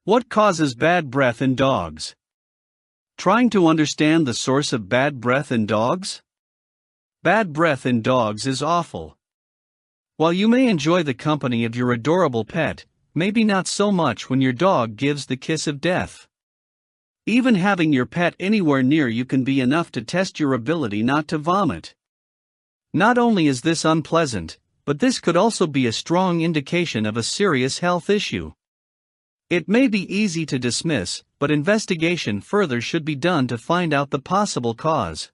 What causes bad breath in dogs? Trying to understand the source of bad breath in dogs? Bad breath in dogs is awful. While you may enjoy the company of your adorable pet, maybe not so much when your dog gives the kiss of death. Even having your pet anywhere near you can be enough to test your ability not to vomit. Not only is this unpleasant, but this could also be a strong indication of a serious health issue. It may be easy to dismiss, but investigation further should be done to find out the possible cause.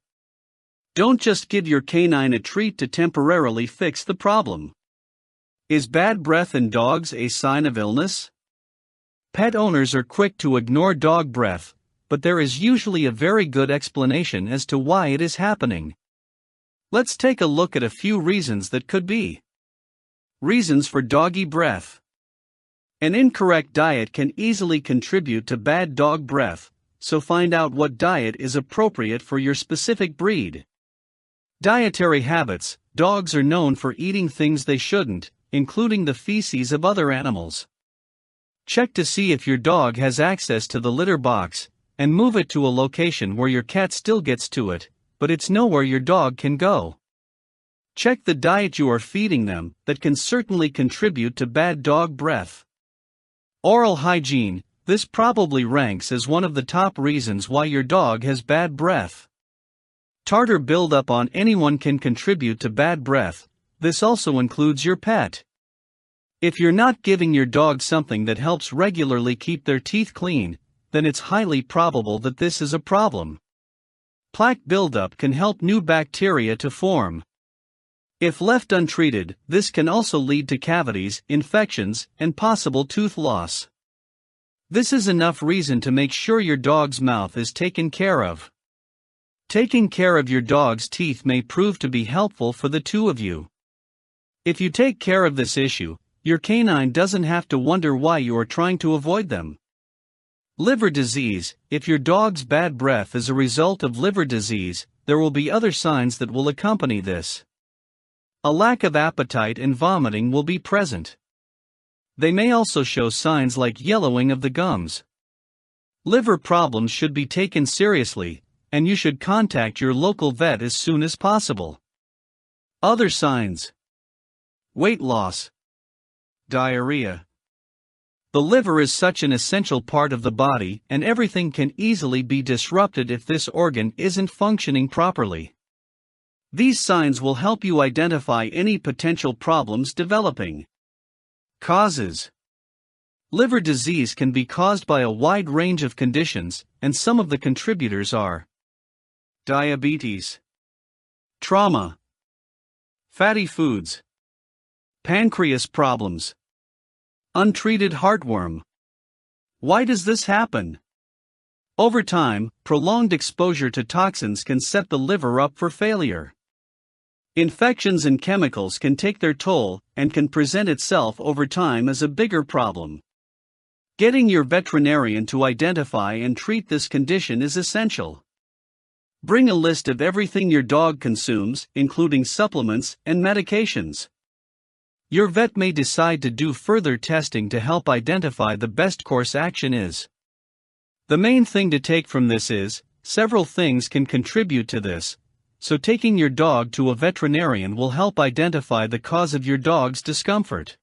Don't just give your canine a treat to temporarily fix the problem. Is bad breath in dogs a sign of illness? Pet owners are quick to ignore dog breath, but there is usually a very good explanation as to why it is happening. Let's take a look at a few reasons that could be. Reasons for doggy breath. An incorrect diet can easily contribute to bad dog breath, so find out what diet is appropriate for your specific breed. Dietary habits. Dogs are known for eating things they shouldn't, including the feces of other animals. Check to see if your dog has access to the litter box, and move it to a location where your cat still gets to it, but it's nowhere your dog can go. Check the diet you are feeding them, that can certainly contribute to bad dog breath. Oral hygiene. This probably ranks as one of the top reasons why your dog has bad breath. Tartar buildup on anyone can contribute to bad breath. This also includes your pet. If you're not giving your dog something that helps regularly keep their teeth clean, then it's highly probable that this is a problem. Plaque buildup can help new bacteria to form. If left untreated, this can also lead to cavities, infections, and possible tooth loss. This is enough reason to make sure your dog's mouth is taken care of. Taking care of your dog's teeth may prove to be helpful for the two of you. If you take care of this issue, your canine doesn't have to wonder why you are trying to avoid them. Liver disease. If your dog's bad breath is a result of liver disease, there will be other signs that will accompany this. A lack of appetite and vomiting will be present. They may also show signs like yellowing of the gums. Liver problems should be taken seriously, and you should contact your local vet as soon as possible. Other signs: weight loss, diarrhea. The liver is such an essential part of the body, and everything can easily be disrupted if this organ isn't functioning properly. These signs will help you identify any potential problems developing. Causes: liver disease can be caused by a wide range of conditions, and some of the contributors are diabetes, trauma, fatty foods, pancreas problems, untreated heartworm. Why does this happen? Over time, prolonged exposure to toxins can set the liver up for failure. Infections and chemicals can take their toll, and can present itself over time as a bigger problem. Getting your veterinarian to identify and treat this condition is essential. Bring a list of everything your dog consumes, including supplements and medications. Your vet may decide to do further testing to help identify the best course action is. The main thing to take from this is, several things can contribute to this, so taking your dog to a veterinarian will help identify the cause of your dog's discomfort.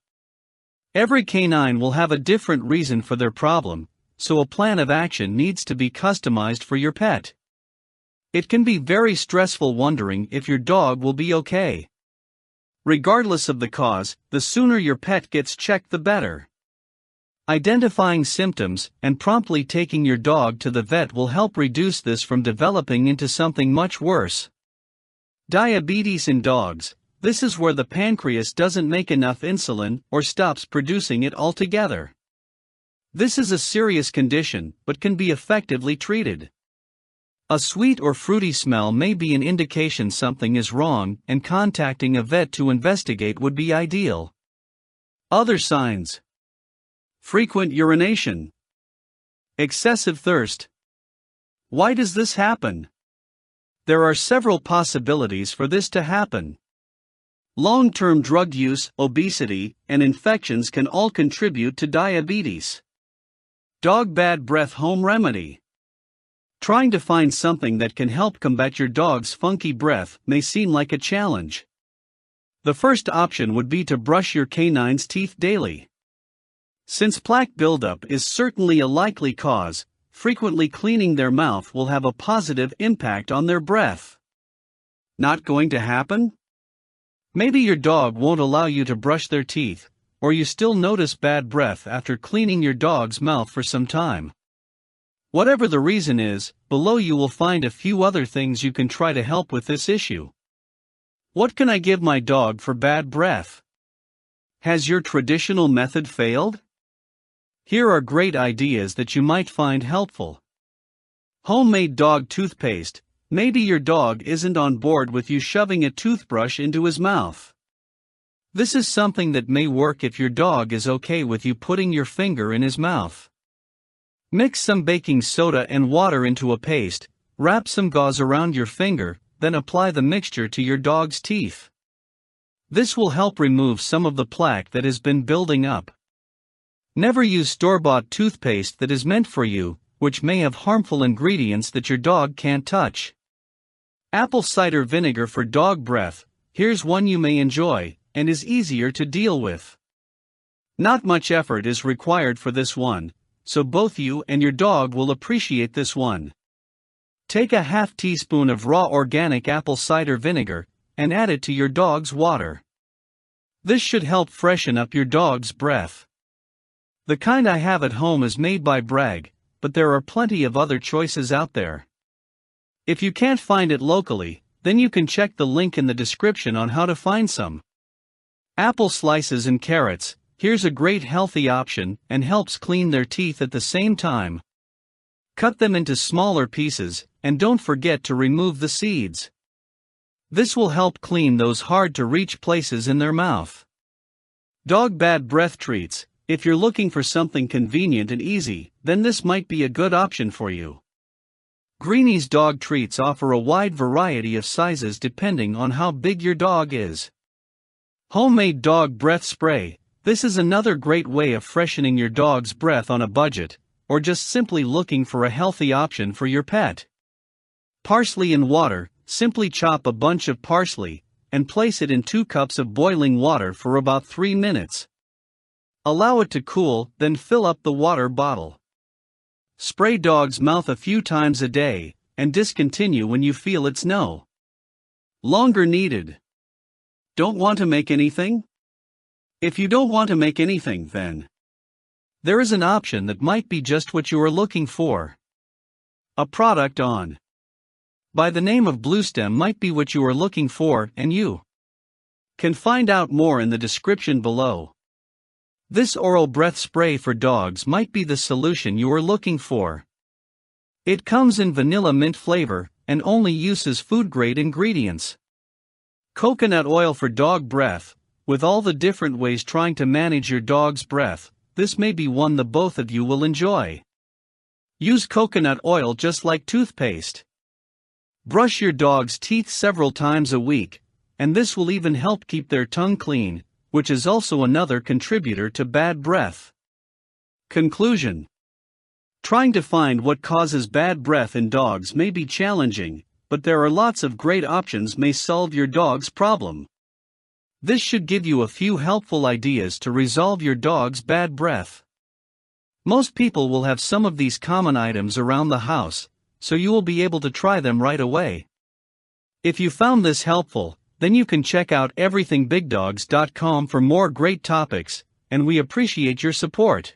Every canine will have a different reason for their problem, so a plan of action needs to be customized for your pet. It can be very stressful wondering if your dog will be okay. Regardless of the cause, the sooner your pet gets checked the better. Identifying symptoms and promptly taking your dog to the vet will help reduce this from developing into something much worse. Diabetes in dogs. This is where the pancreas doesn't make enough insulin or stops producing it altogether. This is a serious condition, but can be effectively treated. A sweet or fruity smell may be an indication something is wrong, and contacting a vet to investigate would be ideal. Other signs: frequent urination, excessive thirst. Why does this happen? There are several possibilities for this to happen. Long-term drug use, obesity, and infections can all contribute to diabetes. Dog bad breath home remedy. Trying to find something that can help combat your dog's funky breath may seem like a challenge. The first option would be to brush your canine's teeth daily. Since plaque buildup is certainly a likely cause, frequently cleaning their mouth will have a positive impact on their breath. Not going to happen? Maybe your dog won't allow you to brush their teeth, or you still notice bad breath after cleaning your dog's mouth for some time. Whatever the reason is, below you will find a few other things you can try to help with this issue. What can I give my dog for bad breath? Has your traditional method failed? Here are great ideas that you might find helpful. Homemade dog toothpaste. Maybe your dog isn't on board with you shoving a toothbrush into his mouth. This is something that may work if your dog is okay with you putting your finger in his mouth. Mix some baking soda and water into a paste, wrap some gauze around your finger, then apply the mixture to your dog's teeth. This will help remove some of the plaque that has been building up. Never use store-bought toothpaste that is meant for you, which may have harmful ingredients that your dog can't touch. Apple cider vinegar for dog breath. Here's one you may enjoy, and is easier to deal with. Not much effort is required for this one, so both you and your dog will appreciate this one. Take a half teaspoon of raw organic apple cider vinegar, and add it to your dog's water. This should help freshen up your dog's breath. The kind I have at home is made by Bragg, but there are plenty of other choices out there. If you can't find it locally, then you can check the link in the description on how to find some. Apple slices and carrots. Here's a great healthy option and helps clean their teeth at the same time. Cut them into smaller pieces, and don't forget to remove the seeds. This will help clean those hard-to-reach places in their mouth. Dog bad breath treats. If you're looking for something convenient and easy, then this might be a good option for you. Greenie's dog treats offer a wide variety of sizes depending on how big your dog is. Homemade dog breath spray. This is another great way of freshening your dog's breath on a budget, or just simply looking for a healthy option for your pet. Parsley in water. Simply chop a bunch of parsley, and place it in 2 cups of boiling water for about 3 minutes. Allow it to cool, then fill up the water bottle. Spray dog's mouth a few times a day, and discontinue when you feel it's no longer needed. Don't want to make anything? If you don't want to make anything, then there is an option that might be just what you are looking for. A product on by the name of Bluestem might be what you are looking for, and you can find out more in the description below. This oral breath spray for dogs might be the solution you are looking for. It comes in vanilla mint flavor, and only uses food-grade ingredients. Coconut oil for dog breath. With all the different ways trying to manage your dog's breath, this may be one that both of you will enjoy. Use coconut oil just like toothpaste. Brush your dog's teeth several times a week, and this will even help keep their tongue clean, which is also another contributor to bad breath. Conclusion. Trying to find what causes bad breath in dogs may be challenging, but there are lots of great options may solve your dog's problem. This should give you a few helpful ideas to resolve your dog's bad breath. Most people will have some of these common items around the house, so you will be able to try them right away. If you found this helpful, then you can check out everythingbigdogs.com for more great topics, and we appreciate your support.